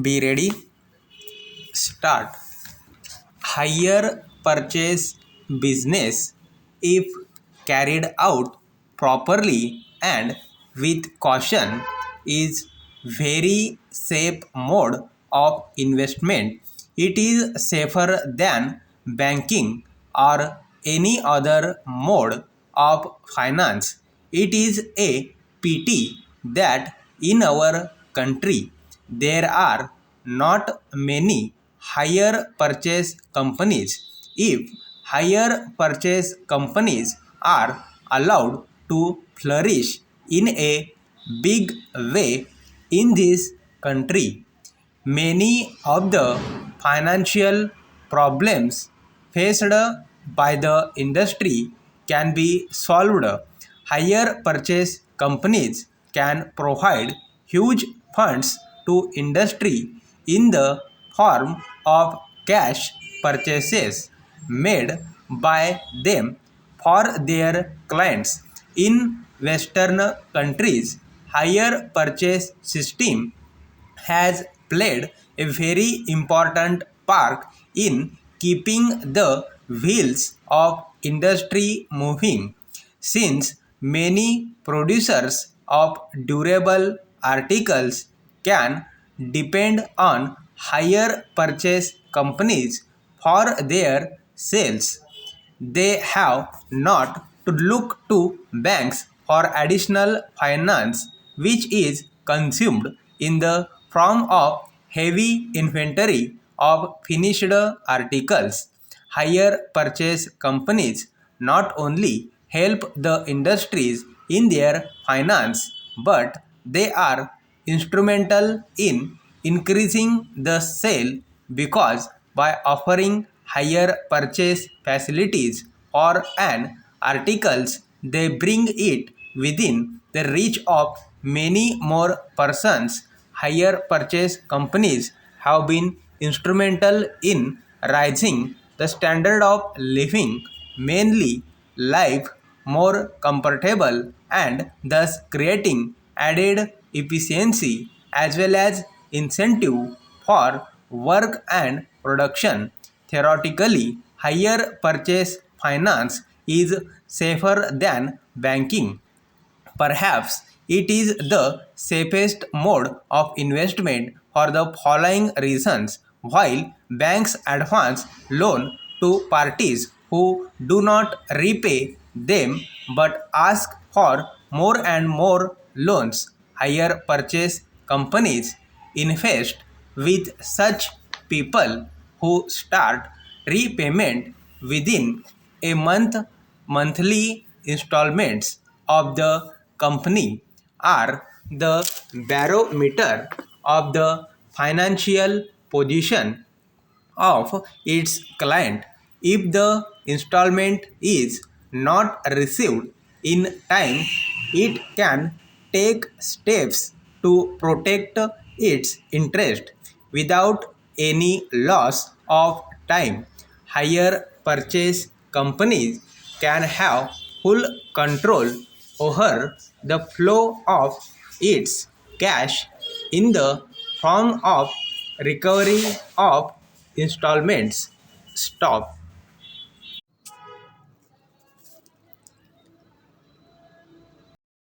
Be ready. Start. Hire purchase business, if carried out properly and with caution, is very safe mode of investment. It is safer than banking or any other mode of finance. It is a pity that in our country there are not many hire purchase companies. If hire purchase companies are allowed to flourish in a big way in this country, many of the financial problems faced by the industry can be solved. Hire purchase companies can provide huge funds to industry in the form of cash purchases made by them for their clients. In Western countries, hire purchase system has played a very important part in keeping the wheels of industry moving, since many producers of durable articles can depend on hire purchase companies for their sales. They have not to look to banks for additional finance, which is consumed in the form of heavy inventory of finished articles. Hire purchase companies not only help the industries in their finance, but they are instrumental in increasing the sale, because by offering higher purchase facilities for an articles, they bring it within the reach of many more persons. Higher purchase companies have been instrumental in raising the standard of living, mainly life more comfortable, and thus creating added efficiency as well as incentive for work and production. Theoretically, higher purchase finance is safer than banking. Perhaps it is the safest mode of investment for the following reasons. While banks advance loan to parties who do not repay them but ask for more and more loans, hire purchase companies invest with such people who start repayment within a month. Monthly installments of the company are the barometer of the financial position of its client. If the installment is not received in time, it can take steps to protect its interest without any loss of time. Hire purchase companies can have full control over the flow of its cash in the form of recovery of installments. Stop.